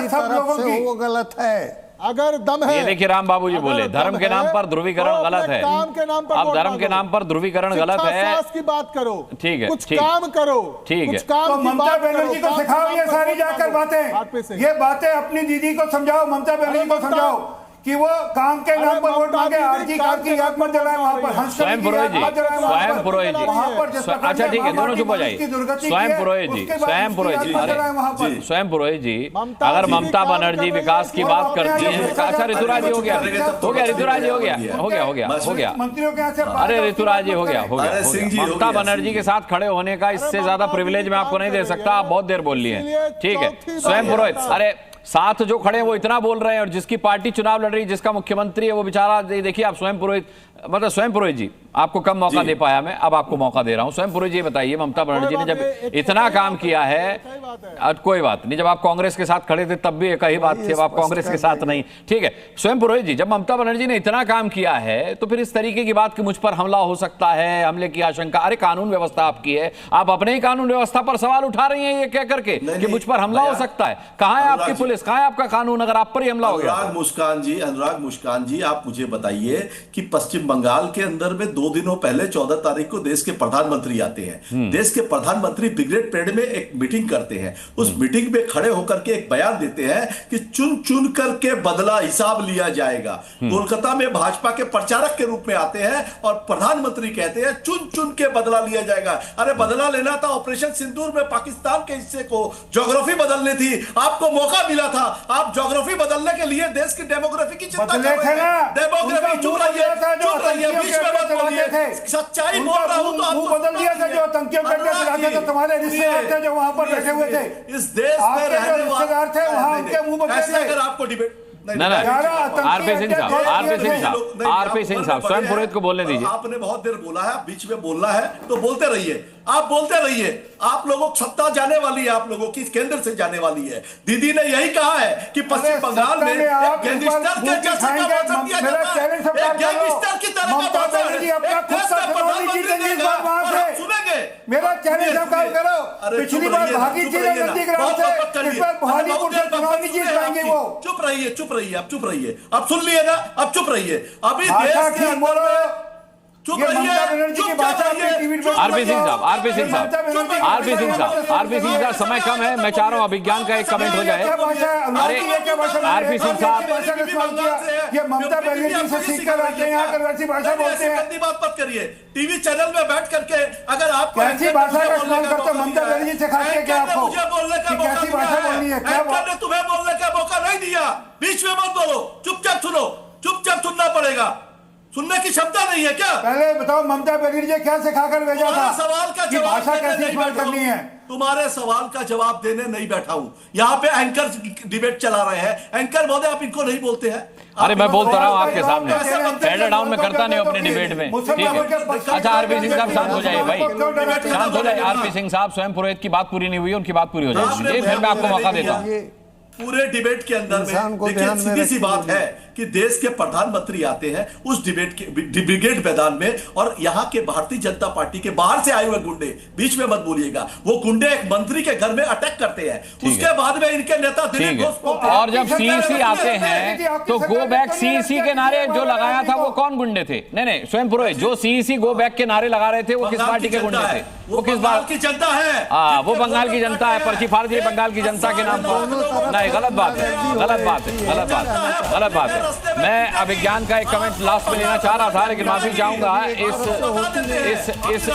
सब लोगों की वो गलत है। अगर दम है, ये देखिए राम बाबू जी बोले धर्म के नाम पर ध्रुवीकरण गलत है। काम के नाम पर, अब धर्म के नाम पर ध्रुवीकरण गलत है की बात करो। ठीक है, कुछ काम करो। ठीक है, तो ममता बनर्जी को सिखाओ ये सारी जाकर बातें। ये बातें अपनी दीदी को समझाओ, ममता बनर्जी को समझाओ कि वो काम के नाम पर वोट मांगे। आरजी कार की याद मत जलाएं वहां पर। स्वयं पुरोहित जी, स्वयं पुरोहित जी, अच्छा ठीक है, दोनों चुप हो जाइए। स्वयं पुरोहित जी, स्वयं पुरोहित जी, अरे स्वयं पुरोहित जी, अगर ममता बनर्जी विकास की बात करती है। अच्छा ऋतुराज जी हो गया, हो गया ऋतुराज जी, हो गया, हो गया, हो गया, हो गया। मंत्रियों के यहाँ अरे ऋतुराज जी हो गया, हो गया। ममता बनर्जी के साथ खड़े होने का इससे ज्यादा प्रिविलेज मैं आपको नहीं दे सकता। आप बहुत देर बोल लिए। ठीक है, स्वयं पुरोहित, अरे साथ जो खड़े हैं वो इतना बोल रहे हैं और जिसकी पार्टी चुनाव लड़ रही है, जिसका मुख्यमंत्री है वो बेचारा। देखिए आप स्वयं पुरोहित, मतलब स्वयं पुरोहित जी, आपको कम मौका दे पाया मैं, अब आपको मौका दे रहा हूं। स्वयं पुरोहित जी बताइए, ममता बनर्जी ने जब इतना काम किया है, कोई बात नहीं, जब आप कांग्रेस के साथ खड़े थे तब भी एक ही बात थी, अब आप कांग्रेस के साथ नहीं, ठीक है। स्वयं पुरोहित जी, जब ममता बनर्जी ने इतना काम किया है तो फिर इस तरीके की बात कि मुझ पर हमला हो सकता है, हमले की आशंका, अरे कानून व्यवस्था आपकी है, आप अपने ही कानून व्यवस्था पर सवाल उठा रही हैं ये कह करके कि मुझ पर हमला हो सकता है। कहां है आपकी पुलिस, कहां है आपका कानून अगर आप पर ही हमला हो गया? अनुराग मुस्कान जी, आप मुझे बताइए कि पश्चिम बंगाल के अंदर में 2 दिनों पहले 14 तारीख को देश के प्रधानमंत्री आते हैं। देश के प्रधानमंत्री ब्रिगेड परेड में एक मीटिंग करते हैं। उस मीटिंग में खड़े होकर के एक बयान देते हैं कि चुन चुन करके बदला हिसाब लिया जाएगा। कोलकाता में भाजपा के प्रचारक के रूप में आते हैं और प्रधानमंत्री कहते हैं चुन चुन के बदला लिया जाएगा। अरे बदला लेना था ऑपरेशन सिंदूर में पाकिस्तान के हिस्से को ज्योग्राफी बदलनी थी, आपको मौका मिला था, आप ज्योग्राफी बदलने के लिए देश की डेमोग्राफी की चिंता कर रहे हैं। डेमोग्राफी चुप रहिए, बीच में मत बोलिए, सच्चाई बोल रहा हूं तो आप बदल दिया था। जो आतंकियों के तुम्हारे रिश्तेदार थे जो वहां पर बैठे हुए थे, इस देश में रहने रिश्तेदार थे वहां उनके मुंह बदल ऐसे अगर आपको डिबेट आरपी सिंह साहब स्वयं पुरोहित को बोलने दीजिए। आपने बहुत देर बोला है, बीच में बोलना है तो बोलते रहिए, आप बोलते रहिए। आप लोगों को सत्ता जाने वाली है, आप लोगों की केंद्र से जाने वाली है। दीदी ने यही कहा है कि पश्चिम बंगाल में एक गैंगस्टर के जैसे का भाषण दिया जाता है, एक गैंगस्टर की तरह का भाषण सुनेंगे। मेरा चैलेंज स्वीकार करो, पिछली बार भागी थी नंदीग्राम से, इस बार बहालीपुर से चुनाव नहीं जीत पाएंगे वो। चुप रहिए, चुप रहिए, अब चुप रहिए, अब सुन लिए ना, अब चुप रहिए। अभी देश के अंदर चुप रहिए। आरपी सिंह साहब समय कम है, मैं चाह रहा हूं अभिज्ञान का एक कमेंट हो जाए। अरे आरपी सिंह साहब, ये ममता बनर्जी से सीखकर आते हैं, यहाँ वैसी भाषा बोलते हैं। गंदी बात मत करिए। टीवी चैनल में बैठ करके अगर आप कैसी भाषा का इस्तेमाल करते हो ममता बनर्जी से खास करके आपको, मुझे बोलने का मौका कैसी भाषा बोलनी है, क्या ने तुम्हें बोलने का मौका नहीं दिया। बीच में मत बोलो, चुपचाप सुनो, चुपचाप सुनना पड़ेगा। सुनने की क्षमता नहीं है क्या? पहले बताओ ममता बनर्जी क्या सिखाकर भेजा था? सवाल का जवाब भाषा कैसे इस्तेमाल करनी है? तुम्हारे सवाल का जवाब देने नहीं बैठा हूं। यहाँ पे एंकर डिबेट चला रहे हैं। एंकर महोदय आप इनको नहीं बोलते हैं। अरे मैं बोलता रहा हूँ आपके सामने, हेड डाउन में करता नहीं अपने डिबेट में, ठीक है। अच्छा आरपी सिंह साहब शांत हो जाइए भाई, शांत हो जाइए। आरपी सिंह साहब, स्वयं पुरोहित की बात पूरी नहीं हुई, उनकी बात पूरी हो जाएगी, फिर मैं आपको मौका देता हूँ। पूरे डिबेट के अंदर में देखिए सीधी सी बात है कि देश के प्रधानमंत्री आते हैं उस डिबेट के ब्रिगेड मैदान में, और यहाँ के भारतीय जनता पार्टी के बाहर से आए हुए गुंडे, बीच में मत बोलिएगा, वो गुंडे एक मंत्री के घर में अटैक करते हैं। उसके बाद में इनके नेता दिलीप घोष को, और जब सीईसी आते हैं तो गो बैक सीईसी के नारे जो लगाया था वो कौन गुंडे थे? नहीं स्वयं पुरोहित, जो सीईसी गो बैक के नारे लगा रहे थे वो किस पार्टी के गुंडे थे? वो किस बात की जनता है? हाँ, वो बंगाल की जनता है, पर्ची फाड़ दी बंगाल की जनता के नाम पर। नहीं, गलत बात है, गलत बात है, गलत बात है, गलत बात है। मैं अभिज्ञान का एक कमेंट लास्ट में लेना चाह रहा था, लेकिन माफी चाहूंगा,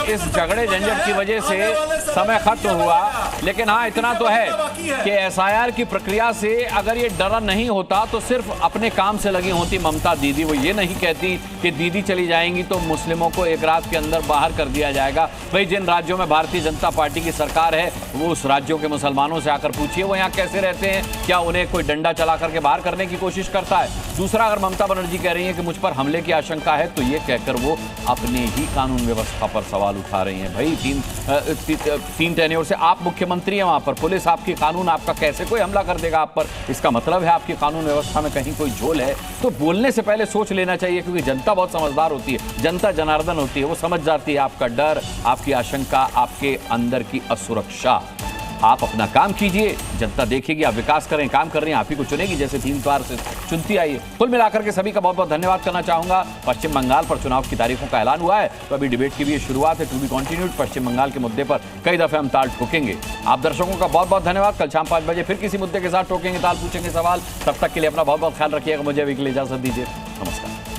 इस झगड़े झंझट की वजह से समय खत्म हुआ। लेकिन हाँ, इतना तो है कि एसआईआर की प्रक्रिया से अगर ये डरा नहीं होता तो सिर्फ अपने काम से लगी होती ममता दीदी। वो ये नहीं कहती कि दीदी चली जाएंगी तो मुस्लिमों को एक रात के अंदर बाहर कर दिया जाएगा। भाई जिन राज्यों में भारतीय जनता पार्टी की सरकार है वो उस राज्यों के मुसलमानों से आकर पूछिए वो यहाँ कैसे रहते हैं, क्या उन्हें कोई डंडा चला करके बाहर करने की कोशिश करता है? दूसरा, अगर ममता बनर्जी कह रही है कि मुझ पर हमले की आशंका है तो ये कहकर वो अपने ही कानून व्यवस्था पर सवाल उठा रही हैं। भाई तीन टेन्योर से आप मुख्यमंत्री हैं, वहां पर पुलिस आपकी, कानून आपका, कैसे कोई हमला कर देगा आप पर? इसका मतलब है आपकी कानून व्यवस्था में कहीं कोई झोल है। तो बोलने से पहले सोच लेना चाहिए, क्योंकि जनता बहुत समझदार होती है, जनता जनार्दन होती है, वो समझ जाती है आपका डर, आपकी आशंका, आपके अंदर की असुरक्षा। आप अपना काम कीजिए, जनता देखेगी आप विकास करें, काम कर रहे हैं, आप ही को चुनेगी जैसे 3 बार से चुनती आई है। कुल मिलाकर के सभी का बहुत बहुत धन्यवाद करना चाहूंगा। पश्चिम बंगाल पर चुनाव की तारीखों का ऐलान हुआ है, तो अभी डिबेट की भी ये शुरुआत है, टू बी कंटिन्यूड। पश्चिम बंगाल के मुद्दे पर कई दफे हम ताल ठोकेंगे। आप दर्शकों का बहुत बहुत धन्यवाद। कल शाम 5 बजे फिर किसी मुद्दे के साथ ठोकेंगे ताल, पूछेंगे सवाल। तब तक के लिए अपना बहुत बहुत ख्याल रखिएगा। मुझे अभी के लिए इजाजत दीजिए, नमस्कार।